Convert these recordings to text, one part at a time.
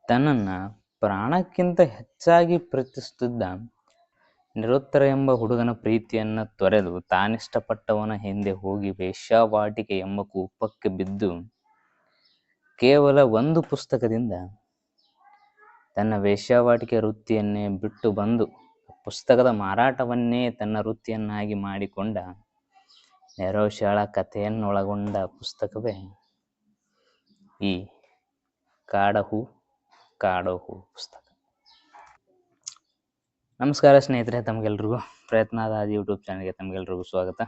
ತನ್ನನ್ನು ಪ್ರಾಣಕ್ಕಿಂತ ಹೆಚ್ಚಾಗಿ ಪ್ರೀತಿಸುತ್ತಿದ್ದ ನಿರುತ್ತರ ಎಂಬ ಹುಡುಗನ ಪ್ರೀತಿಯನ್ನು ತೊರೆದು ತಾನಿಷ್ಟಪಟ್ಟವನ ಹಿಂದೆ ಹೋಗಿ ವೇಶ್ಯಾವಾಟಿಕೆ ಎಂಬ ಕೂಪಕ್ಕೆ ಬಿದ್ದು ಕೇವಲ ಒಂದು ಪುಸ್ತಕದಿಂದ ತನ್ನ ವೇಶ್ಯಾವಾಟಿಕೆ ವೃತ್ತಿಯನ್ನೇ ಬಿಟ್ಟು ಬಂದು ಪುಸ್ತಕದ ಮಾರಾಟವನ್ನೇ ತನ್ನ ವೃತ್ತಿಯನ್ನಾಗಿ ಮಾಡಿಕೊಂಡ ನಿರೋಷಳ ಕಥೆಯನ್ನೊಳಗೊಂಡ ಪುಸ್ತಕವೇ ಈ ಕಾಡಹೂ ಕಾಡಹೂ ಪುಸ್ತಕ. ನಮಸ್ಕಾರ ಸ್ನೇಹಿತರೆ, ತಮಗೆಲ್ರಿಗೂ ಪ್ರಯತ್ನದ ಯೂಟ್ಯೂಬ್ ಚಾನಲ್ಗೆ ತಮಗೆಲ್ರಿಗೂ ಸ್ವಾಗತ.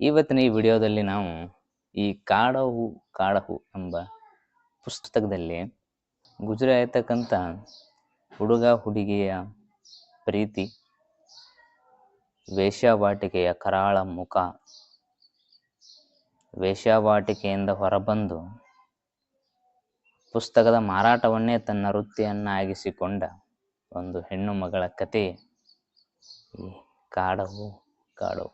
ಇವತ್ತಿನ ಈ ವಿಡಿಯೋದಲ್ಲಿ ನಾವು ಈ ಕಾಡಹೂ ಕಾಡಹೂ ಎಂಬ ಪುಸ್ತಕದಲ್ಲಿ ಗುಜರಿ ಆಯ್ತಕ್ಕಂಥ ಹುಡುಗ ಹುಡುಗಿಯ ಪ್ರೀತಿ, ವೇಶ್ಯಾವಾಟಿಕೆಯ ಕರಾಳ ಮುಖ, ವೇಶ್ಯಾವಾಟಿಕೆಯಿಂದ ಹೊರಬಂದು ಪುಸ್ತಕದ ಮಾರಾಟವನ್ನೇ ತನ್ನ ವೃತ್ತಿಯನ್ನಾಗಿಸಿಕೊಂಡ ಒಂದು ಹೆಣ್ಣು ಮಗಳ ಕತೆ ಈ ಕಾಡಹೂ ಕಾಡಹೂ.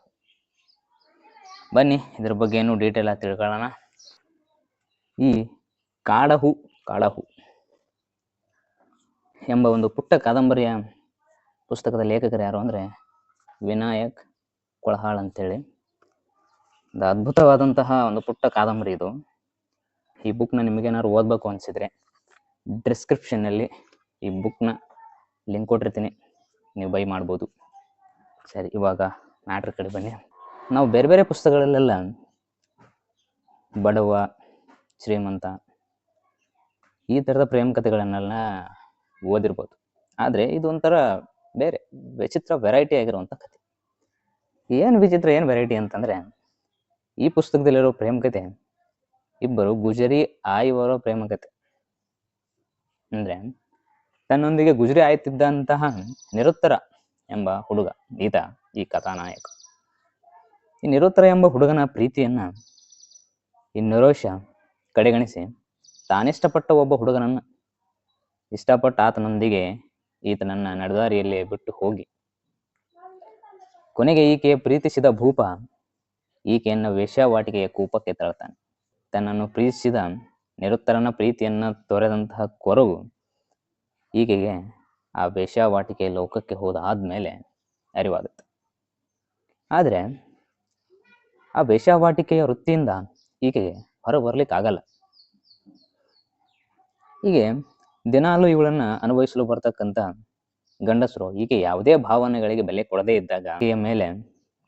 ಬನ್ನಿ ಇದ್ರ ಬಗ್ಗೆ ಏನು ಡೀಟೇಲ್ ಆಗಿ ತಿಳ್ಕೊಳ್ಳೋಣ. ಈ ಕಾಡಹೂ ಕಾಡಹೂ ಎಂಬ ಒಂದು ಪುಟ್ಟ ಕಾದಂಬರಿಯ ಪುಸ್ತಕದ ಲೇಖಕರು ಯಾರು ಅಂದರೆ ವಿನಾಯಕ್ ಕೊಳಹಾಳ್ ಅಂತೇಳಿ. ಒಂದು ಅದ್ಭುತವಾದಂತಹ ಒಂದು ಪುಟ್ಟ ಕಾದಂಬರಿ ಇದು. ಈ ಬುಕ್ನ ನಿಮಗೇನಾದ್ರು ಓದಬೇಕು ಅನಿಸಿದರೆ ಡಿಸ್ಕ್ರಿಪ್ಷನ್ನಲ್ಲಿ ಈ ಬುಕ್ನ ಲಿಂಕ್ ಕೊಟ್ಟಿರ್ತೀನಿ, ನೀವು ಬೈ ಮಾಡ್ಬೋದು. ಸರಿ, ಇವಾಗ ಮ್ಯಾಟ್ರ್ ಕಡೆ ಬನ್ನಿ. ನಾವು ಬೇರೆ ಬೇರೆ ಪುಸ್ತಕಗಳಲ್ಲೆಲ್ಲ ಬಡವ ಶ್ರೀಮಂತ ಈ ಥರದ ಪ್ರೇಮ ಕಥೆಗಳನ್ನೆಲ್ಲ ಓದಿರ್ಬೋದು. ಆದರೆ ಇದು ಒಂಥರ ಬೇರೆ ವಿಚಿತ್ರ ವೆರೈಟಿ ಆಗಿರುವಂಥ ಕತೆ. ಏನು ವಿಚಿತ್ರ, ಏನು ವೆರೈಟಿ ಅಂತಂದರೆ, ಈ ಪುಸ್ತಕದಲ್ಲಿರೋ ಪ್ರೇಮ ಕತೆ ಇಬ್ಬರು ಗುಜರಿ ಆಯುವರೋ ಪ್ರೇಮ ಕತೆ. ಅಂದರೆ ತನ್ನೊಂದಿಗೆ ಗುಜರಿ ಆಯ್ತಿದ್ದಂತಹ ನಿರುತ್ತರ ಎಂಬ ಹುಡುಗ, ಈತ ಈ ಕಥಾನಾಯಕ. ಈ ನಿರುತ್ತರ ಎಂಬ ಹುಡುಗನ ಪ್ರೀತಿಯನ್ನು ಈ ನಿರೋಷ ಕಡೆಗಣಿಸಿ ತಾನಿಷ್ಟಪಟ್ಟ ಒಬ್ಬ ಹುಡುಗನನ್ನು ಇಷ್ಟಪಟ್ಟ ಆತನೊಂದಿಗೆ ಈತನನ್ನ ನಡೆದಾರಿಯಲ್ಲಿ ಬಿಟ್ಟು ಹೋಗಿ ಕೊನೆಗೆ ಈಕೆಯ ಪ್ರೀತಿಸಿದ ಭೂಪ ಈಕೆಯನ್ನು ವೇಶ್ಯಾವಾಟಿಕೆಯ ಕೂಪಕ್ಕೆ ತಳ್ತಾನೆ. ತನ್ನನ್ನು ಪ್ರೀತಿಸಿದ ನಿರುತ್ತರನ ಪ್ರೀತಿಯನ್ನು ತೊರೆದಂತಹ ಕೊರಗು ಈಕೆಗೆ ಆ ವೇಶ್ಯಾವಾಟಿಕೆಯ ಲೋಕಕ್ಕೆ ಹೋದಾದ್ಮೇಲೆ ಅರಿವಾಗುತ್ತೆ. ಆದರೆ ಆ ವೇಶ್ಯಾವಾಟಿಕೆಯ ವೃತ್ತಿಯಿಂದ ಈಕೆಗೆ ಹೊರ ಬರ್ಲಿಕ್ಕಾಗಲ್ಲ. ಹೀಗೆ ದಿನಾಲೂ ಇವಳನ್ನ ಅನುಭವಿಸಲು ಬರ್ತಕ್ಕಂಥ ಗಂಡಸರು ಈಕೆ ಯಾವುದೇ ಭಾವನೆಗಳಿಗೆ ಬೆಲೆ ಕೊಡದೇ ಇದ್ದಾಗ ಆಕೆಯ ಮೇಲೆ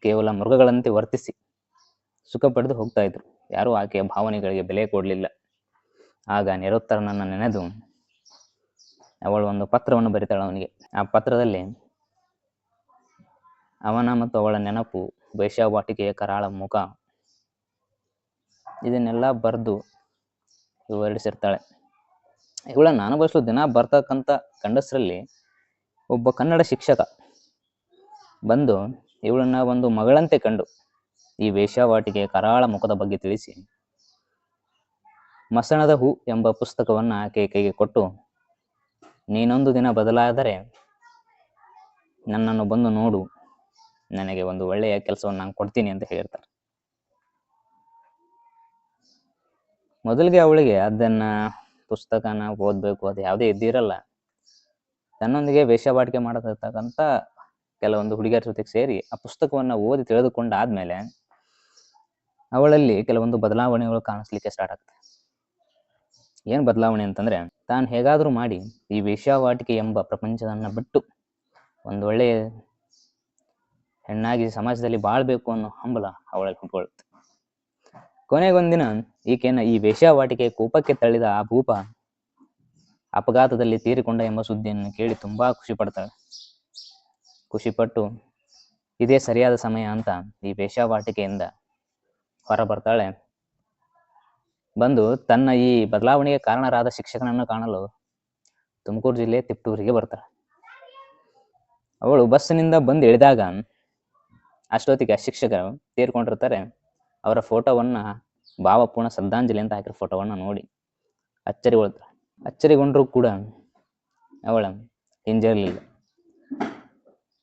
ಕೇವಲ ಮೃಗಗಳಂತೆ ವರ್ತಿಸಿ ಸುಖ ಪಡೆದು ಹೋಗ್ತಾ ಇದ್ರು. ಯಾರೂ ಆಕೆಯ ಭಾವನೆಗಳಿಗೆ ಬೆಲೆ ಕೊಡಲಿಲ್ಲ. ಆಗ ನಿರುತ್ತರನನ್ನು ನೆನೆದು ಅವಳು ಒಂದು ಪತ್ರವನ್ನು ಬರೀತಾಳೆ ಅವನಿಗೆ. ಆ ಪತ್ರದಲ್ಲಿ ಅವನ ಮತ್ತು ಅವಳ ನೆನಪು, ವೇಶ್ಯಾವಾಟಿಕೆಯ ಕರಾಳ ಮುಖ, ಇದನ್ನೆಲ್ಲ ಬರೆದು ವಿವರಿಸಿರ್ತಾಳೆ. ಇವಳನ್ನು ಅನುಭವಿಸಲು ದಿನ ಬರ್ತಕ್ಕಂಥ ಗಂಡಸರಲ್ಲಿ ಒಬ್ಬ ಕನ್ನಡ ಶಿಕ್ಷಕ ಬಂದು ಇವಳನ್ನ ಒಂದು ಮಗಳಂತೆ ಕಂಡು ಈ ವೇಶ್ಯಾವಾಟಿಕೆಯ ಕರಾಳ ಮುಖದ ಬಗ್ಗೆ ತಿಳಿಸಿ ಮಸಣದ ಹೂ ಎಂಬ ಪುಸ್ತಕವನ್ನು ಆಕೆಯ ಕೈಗೆ ಕೊಟ್ಟು, ನೀನೊಂದು ದಿನ ಬದಲಾದರೆ ನನ್ನನ್ನು ಬಂದು ನೋಡು, ನನಗೆ ಒಂದು ಒಳ್ಳೆಯ ಕೆಲಸವನ್ನು ನಾನು ಕೊಡ್ತೀನಿ ಅಂತ ಹೇಳ್ತಾರೆ. ಮೊದಲಿಗೆ ಅವಳಿಗೆ ಅದನ್ನ ಪುಸ್ತಕನ ಓದಬೇಕು ಅದು ಯಾವುದೇ ಇದ್ದಿರಲ್ಲ. ತನ್ನೊಂದಿಗೆ ವೇಶ್ಯಾವಾಟಿಕೆ ಮಾಡತಕ್ಕಂಥ ಕೆಲವೊಂದು ಹುಡುಗಿಯರ ಜೊತೆಗೆ ಸೇರಿ ಆ ಪುಸ್ತಕವನ್ನು ಓದಿ ತಿಳಿದುಕೊಂಡಾದ್ಮೇಲೆ ಅವಳಲ್ಲಿ ಕೆಲವೊಂದು ಬದಲಾವಣೆಗಳು ಕಾಣಿಸ್ಲಿಕ್ಕೆ ಸ್ಟಾರ್ಟ್ ಆಗ್ತದೆ. ಏನು ಬದಲಾವಣೆ ಅಂತಂದ್ರೆ, ತಾನು ಹೇಗಾದರೂ ಮಾಡಿ ಈ ವೇಶ್ಯಾವಾಟಿಕೆ ಎಂಬ ಪ್ರಪಂಚದನ್ನ ಬಿಟ್ಟು ಒಂದು ಒಳ್ಳೆಯ ಹೆಣ್ಣಾಗಿ ಸಮಾಜದಲ್ಲಿ ಬಾಳ್ಬೇಕು ಅನ್ನೋ ಹಂಬಲ ಅವಳಲ್ಲಿ ಹುಟ್ಕೊಳ್ಳುತ್ತೆ. ಕೊನೆಗೊಂದಿನ ಈಕೆಯನ್ನು ಈ ವೇಶ್ಯಾವಾಟಿಕೆ ಕೂಪಕ್ಕೆ ತಳ್ಳಿದ ಆ ಭೂಪ ಅಪಘಾತದಲ್ಲಿ ತೀರಿಕೊಂಡ ಎಂಬ ಸುದ್ದಿಯನ್ನು ಕೇಳಿ ತುಂಬಾ ಖುಷಿಪಡ್ತಾಳೆ. ಖುಷಿಪಟ್ಟು ಇದೇ ಸರಿಯಾದ ಸಮಯ ಅಂತ ಈ ವೇಶ್ಯಾವಾಟಿಕೆಯಿಂದ ಹೊರ ಬರ್ತಾಳೆ. ಬಂದು ತನ್ನ ಈ ಬದಲಾವಣೆಗೆ ಕಾರಣರಾದ ಶಿಕ್ಷಕನನ್ನು ಕಾಣಲು ತುಮಕೂರು ಜಿಲ್ಲೆ ತಿಪ್ಟೂರಿಗೆ ಬರ್ತಾಳೆ. ಅವಳು ಬಸ್ಸಿನಿಂದ ಬಂದು ಇಳಿದಾಗ ಅಷ್ಟೊತ್ತಿಗೆ ಆ ಶಿಕ್ಷಕರು ತೀರ್ಕೊಂಡಿರ್ತಾರೆ. ಅವರ ಫೋಟೋವನ್ನ ಭಾವಪೂರ್ಣ ಶ್ರದ್ಧಾಂಜಲಿ ಅಂತ ಹಾಕಿರೋ ಫೋಟೋವನ್ನು ನೋಡಿ ಅಚ್ಚರಿಗೊಂಡ್ರೂ ಕೂಡ ಅವಳ ಹಿಂಜರಿಲಿಲ್ಲ.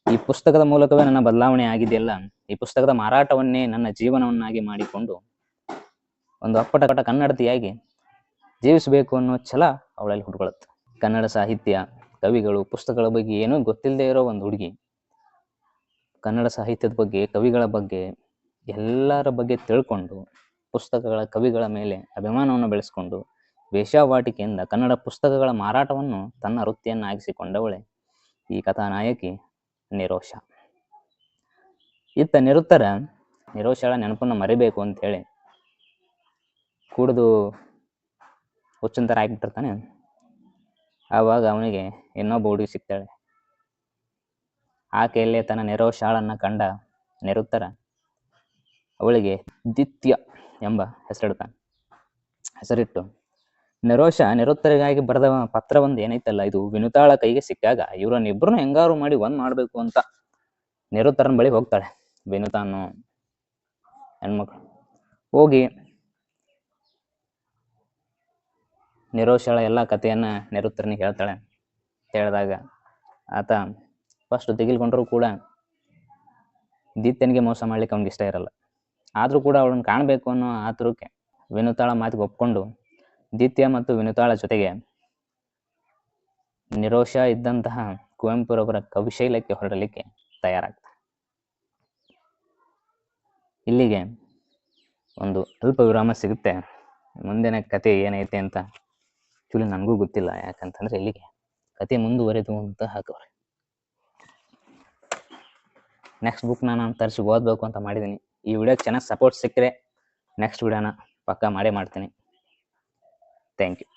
ಈ ಪುಸ್ತಕದ ಮೂಲಕವೇ ನನ್ನ ಬದಲಾವಣೆ ಆಗಿದೆಯಲ್ಲ, ಈ ಪುಸ್ತಕದ ಮಾರಾಟವನ್ನೇ ನನ್ನ ಜೀವನವನ್ನಾಗಿ ಮಾಡಿಕೊಂಡು ಒಂದು ಅಪ್ಪಟ ಕನ್ನಡತಿಯಾಗಿ ಜೀವಿಸಬೇಕು ಅನ್ನೋ ಛಲ ಅವಳಲ್ಲಿ ಹುಟ್ಕೊಳ್ಳುತ್ತೆ. ಕನ್ನಡ ಸಾಹಿತ್ಯ, ಕವಿಗಳು, ಪುಸ್ತಕಗಳ ಬಗ್ಗೆ ಏನೂ ಗೊತ್ತಿಲ್ಲದೆ ಇರೋ ಒಂದು ಹುಡುಗಿ ಕನ್ನಡ ಸಾಹಿತ್ಯದ ಬಗ್ಗೆ, ಕವಿಗಳ ಬಗ್ಗೆ, ಎಲ್ಲರ ಬಗ್ಗೆ ತಿಳ್ಕೊಂಡು ಪುಸ್ತಕಗಳ, ಕವಿಗಳ ಮೇಲೆ ಅಭಿಮಾನವನ್ನು ಬೆಳೆಸ್ಕೊಂಡು ವೇಶ್ಯಾವಾಟಿಕೆಯಿಂದ ಕನ್ನಡ ಪುಸ್ತಕಗಳ ಮಾರಾಟವನ್ನು ತನ್ನ ವೃತ್ತಿಯನ್ನಾಗಿಸಿಕೊಂಡವಳೆ ಈ ಕಥಾನಾಯಕಿ ನಿರೋಷ. ಇತ್ತ ನಿರುತ್ತರ ನಿರೋಷಳ ನೆನಪನ್ನು ಮರಿಬೇಕು ಅಂತೇಳಿ ಕುಡಿದು ಹುಚ್ಚಂತರ ಆಗಿಬಿಟ್ಟಿರ್ತಾನೆ. ಆವಾಗ ಅವನಿಗೆ ಇನ್ನೊಬ್ಬ ಹುಡುಗಿ ಸಿಗ್ತಾಳೆ. ಆಕೆಯಲ್ಲೇ ತನ್ನ ನಿರೋಷಾಳನ್ನು ಕಂಡ ನಿರುತ್ತರ ಅವಳಿಗೆ ದಿತ್ಯ ಎಂಬ ಹೆಸರಿಟ್ಟು ನಿರೋಷ ನಿರುತ್ತರಿಗಾಗಿ ಬರೆದ ಪತ್ರ ಒಂದು ಏನೈತಲ್ಲ, ಇದು ವಿನುತಾಳ ಕೈಗೆ ಸಿಕ್ಕಾಗ ಇವರನ್ನಿಬ್ಬರನ್ನು ಹೆಂಗಾರು ಮಾಡಿ ಒಂದ್ ಮಾಡ್ಬೇಕು ಅಂತ ನಿರುತ್ತರನ ಬಳಿ ಹೋಗ್ತಾಳೆ. ವಿನುತಾ ಅನ್ನೋ ಹೆಣ್ಮಕ್ಳು ಹೋಗಿ ನಿರೋಷಳ ಎಲ್ಲ ಕಥೆಯನ್ನ ನಿರುತ್ತರನಿಗೆ ಹೇಳ್ತಾಳೆ. ಹೇಳಿದಾಗ ಆತ ಫಸ್ಟ್ ತೆಗಿಲ್ಕೊಂಡ್ರು ಕೂಡ ದಿತ್ಯನಿಗೆ ಮೋಸ ಮಾಡ್ಲಿಕ್ಕೆ ಅವ್ನಿಗೆ ಇಷ್ಟ ಇರಲ್ಲ. ಆದ್ರೂ ಕೂಡ ಅವಳನ್ನು ಕಾಣಬೇಕು ಅನ್ನೋ ಆತುರಕ್ಕೆ ವಿನುತಾಳ ಮಾತಿಗೆ ಒಪ್ಕೊಂಡು ದಿತ್ಯ ಮತ್ತು ವಿನುತಾಳ ಜೊತೆಗೆ ನಿರೋಷ ಇದ್ದಂತಹ ಕುವೆಂಪುರವರ ಕವಿಶೈಲಕ್ಕೆ ಹೊರಡಲಿಕ್ಕೆ ತಯಾರಾಗ್ತಾನೆ. ಇಲ್ಲಿಗೆ ಒಂದು ಅಲ್ಪ ವಿರಾಮ ಸಿಗುತ್ತೆ. ಮುಂದಿನ ಕತೆ ಏನೈತೆ ಅಂತ ಆಕ್ಚುಲಿ ನನಗೂ ಗೊತ್ತಿಲ್ಲ, ಯಾಕಂತಂದ್ರೆ ಇಲ್ಲಿಗೆ ಕತೆ ಮುಂದುವರೆದು ಅಂತ ಹಾಕವ್ರೆ. ನೆಕ್ಸ್ಟ್ ಬುಕ್ ನಾನು ತರಿಸಿ ಓದಬೇಕು ಅಂತ ಮಾಡಿದ್ದೀನಿ. ಈ ವಿಡಿಯೋಕ್ಕೆ ಚೆನ್ನಾಗಿ ಸಪೋರ್ಟ್ ಸಿಕ್ಕರೆ ನೆಕ್ಸ್ಟ್ ವಿಡಿಯೋನ ಪಕ್ಕಾ ಮಾಡೇ ಮಾಡ್ತೀನಿ. Thank you.